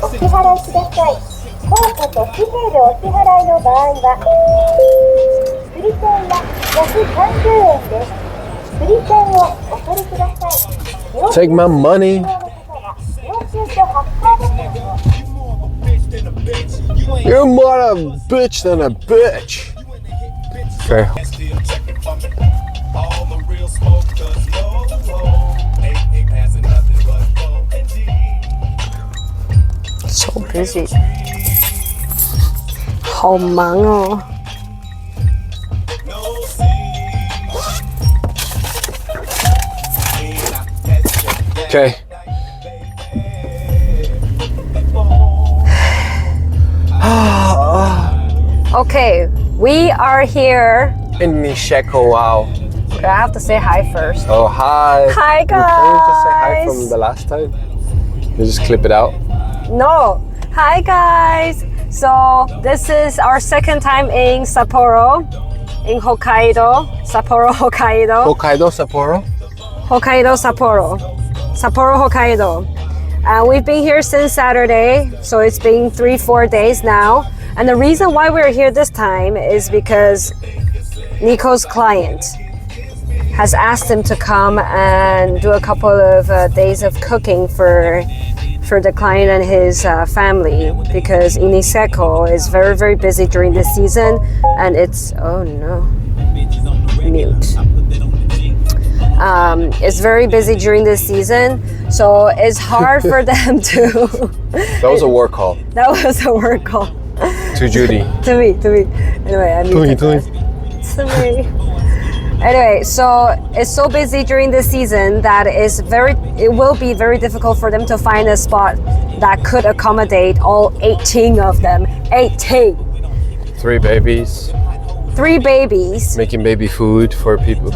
お支払いください。硬貨と紙幣でお支払いの場合は、釣り銭は130円です。釣り銭をお取りください。 Take my money. 領収書発行です。 You're more a bitch than a bitch. Okay. So busy. 好忙哦。 Okay. Okay, we are here. In Nisheko, wow. I have to say hi first. Oh, hi. Hi, You planning to say hi guys. from the last time? You just clip it out. No. Hi guys. So this is our second time in Sapporo, in Hokkaido. Sapporo, Hokkaido. Hokkaido, Sapporo. Hokkaido, Sapporo. Sapporo, Hokkaido. We've been here since Saturday, so it's been 3-4 days now. And the reason why we're here this time is because Nico's client has asked him to come and do a couple of days of cooking for the client and his family, because Niseko is very, very busy during this season, and it's, oh no, mute. It's very busy during this season, so it's hard for them to. That was a work call. That was a work call. To Judy. to me. Anyway, I muted that. To me. Anyway, so it's so busy during this season that it will be very difficult for them to find a spot that could accommodate all 18 of them. 18. 3 babies. 3 babies. Making baby food for people.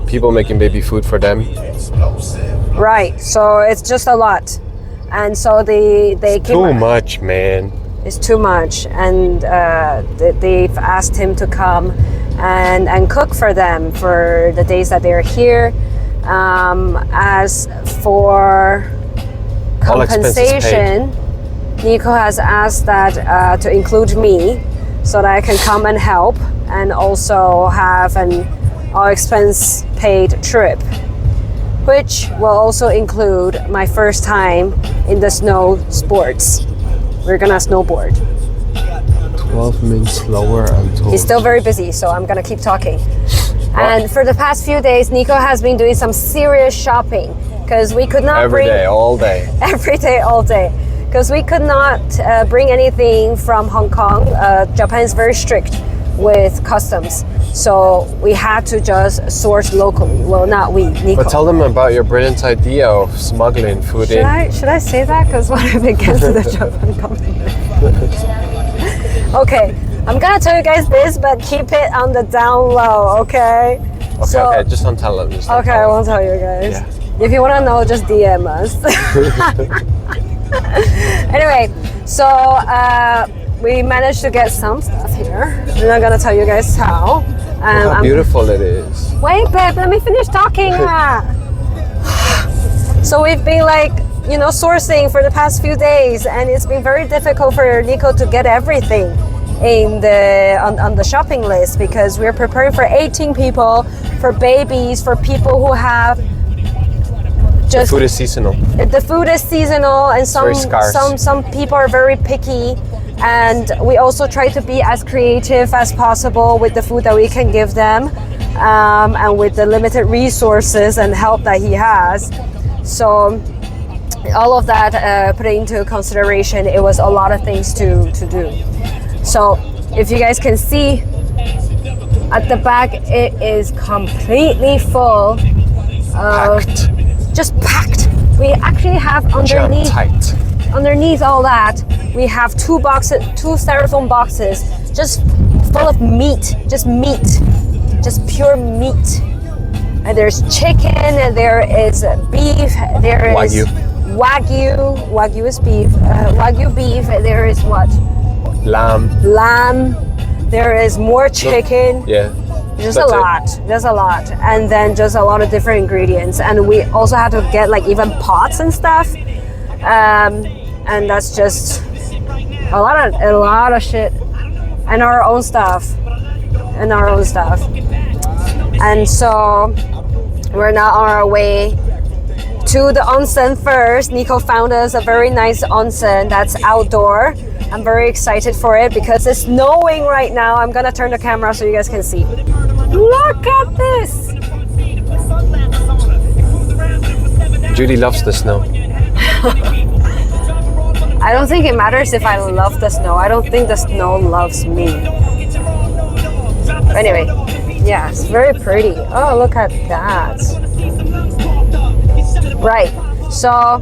People making baby food for them. Right. So it's just a lot, and so they came. Too much, man. It's too much, and they've asked him to come and cook for them for the days that they're here. As for compensation, Nico has asked that to include me, so that I can come and help, and also have an all expense paid trip, which will also include my first time in the snow sports. We're gonna snowboard. 12 minutes lower until. He's still very busy, so I'm gonna keep talking. And for the past few days, Nico has been doing some serious shopping, because we could not Every day, all day. every day, all day, because we could not bring anything from Hong Kong. Japan is very strict with customs, so we had to just source locally. Well, not we, Nico. But tell them about your brilliant idea of smuggling food in. Should I say that? Because what if it gets to the Japan company? Okay, I'm gonna tell you guys this, but keep it on the down low, okay? Okay, just don't tell them. Okay, I won't tell you guys. Yeah. If you wanna know, just DM us. Anyway, so we managed to get some stuff here. I'm not gonna tell you guys how. How beautiful it is. Wait, babe, let me finish talking. So we've been sourcing for the past few days, and it's been very difficult for Nico to get everything on the shopping list, because we're preparing for 18 people, for babies, for people who have The food is seasonal. The food is seasonal, and some people are very picky. And we also try to be as creative as possible with the food that we can give them, and with the limited resources and help that he has. So all of that put into consideration, it was a lot of things to do. So if you guys can see at the back, it is completely full of just packed. We actually have underneath all that, we have 2 styrofoam boxes just full of meat, just pure meat. And there's chicken, and there is beef, there is Wagyu is beef, Wagyu beef, there is what? Lamb, there is more chicken. Yeah. There's a lot, and then just a lot of different ingredients. And we also had to get even pots and stuff. And and that's just a lot of shit, and our own stuff. And so we're now on our way to the onsen first. Nico found us a very nice onsen that's outdoor. I'm very excited for it because it's snowing right now. I'm gonna turn the camera so you guys can see. Look at this! Judy loves the snow. I don't think it matters if I love the snow. I don't think the snow loves me. Anyway, yeah, it's very pretty. Oh, look at that. Right, so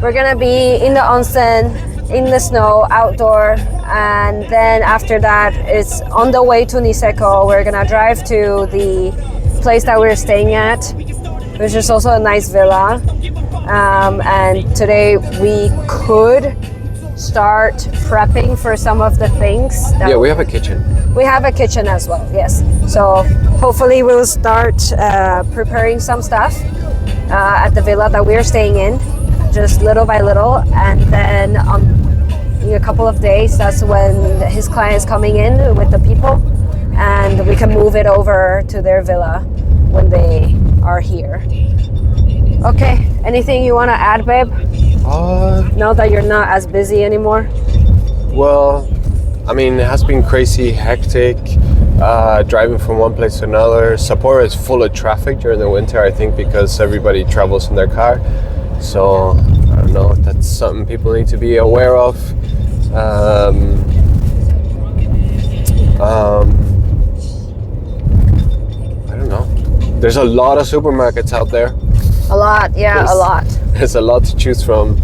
we're gonna be in the onsen, in the snow, outdoor, and then after that, it's on the way to Niseko. We're gonna drive to the place that we're staying at, which is also a nice villa. And today we could start prepping for some of the things. Yeah, we have a kitchen. We have a kitchen as well, yes. So hopefully we'll start preparing some stuff at the villa that we're staying in, just little by little. And then in a couple of days, that's when his client is coming in with the people, and we can move it over to their villa when they are here. Okay, anything you want to add, babe? Now that you're not as busy anymore? Well, I mean, it has been crazy hectic driving from one place to another. Sapporo is full of traffic during the winter, I think, because everybody travels in their car. So, I don't know, that's something people need to be aware of. I don't know. There's a lot of supermarkets out there. A lot, yeah, a lot. There's a lot to choose from.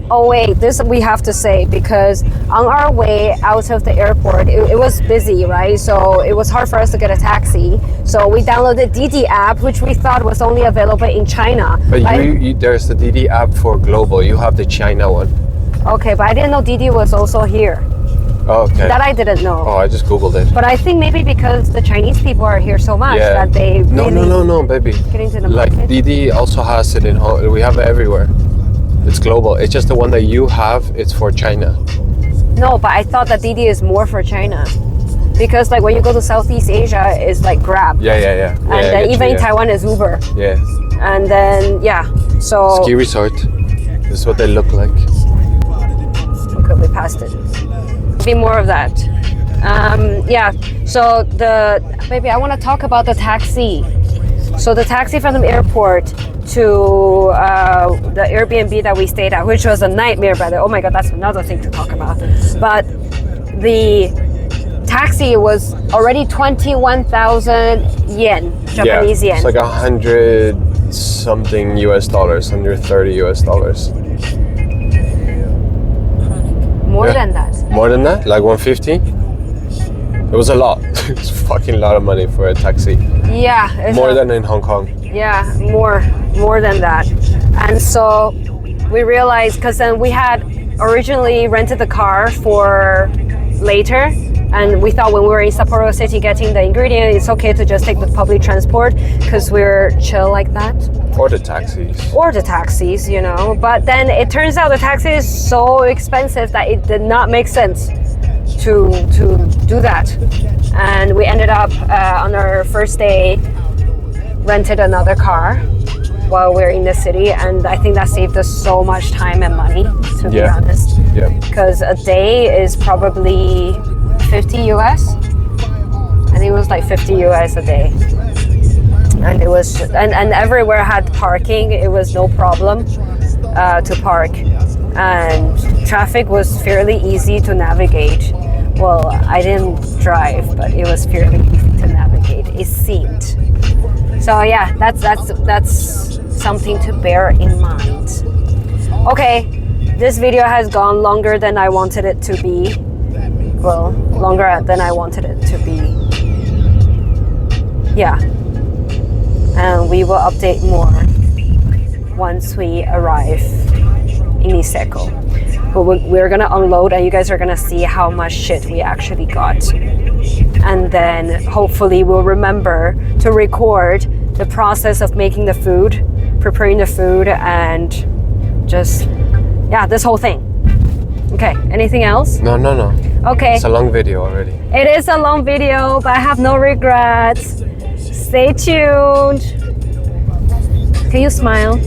Oh wait, this we have to say, because on our way out of the airport, it was busy, right? So it was hard for us to get a taxi. So we downloaded Didi app, which we thought was only available in China. But there's the Didi app for global. You have the China one. Okay, but I didn't know Didi was also here. Oh, okay. That I didn't know. Oh, I just Googled it. But I think maybe because the Chinese people are here so much that they really No, baby. Get into the like market. Didi also has it in home. We have it everywhere. It's global. It's just the one that you have. It's for China. No, but I thought that Didi is more for China, because like when you go to Southeast Asia, it's like Grab. Yeah. And then even in Taiwan is Uber. Yeah. And then so ski resort. This is what they look like. Okay, we passed it. Be more of that. So baby, I want to talk about the taxi. So the taxi from the airport to the Airbnb that we stayed at, which was a nightmare, brother. Oh my God, that's another thing to talk about. But the taxi was already 21,000 yen, Japanese yen. It's like 100 something US dollars, $130 US. More than that. More than that? Like 150? It was a lot. It's fucking a lot of money for a taxi. Yeah. More than in Hong Kong. Yeah, more than that. And so we realized, because then we had originally rented the car for later, and we thought when we were in Sapporo City getting the ingredients, it's okay to just take the public transport because we're chill like that. Or the taxis. But then it turns out the taxi is so expensive that it did not make sense to do that. And we ended up on our first day rented another car while we're in the city, and I think that saved us so much time and money, to be honest. Yeah. Because a day is probably 50 US. I think it was like 50 US a day. And it was and everywhere had parking. It was no problem to park, and traffic was fairly easy to navigate. Well, I didn't drive, but it was fairly easy to navigate, it seemed. So yeah, that's something to bear in mind. Okay, this video has gone longer than I wanted it to be. Well, longer than I wanted it to be. Yeah. And we will update more once we arrive in Niseko. But we're gonna unload, and you guys are gonna see how much shit we actually got. And then hopefully we'll remember to record the process of making the food, preparing the food, and just yeah, this whole thing. Okay, anything else? No. Okay. It's a long video already. It is a long video, but I have no regrets. Stay tuned. Can you smile?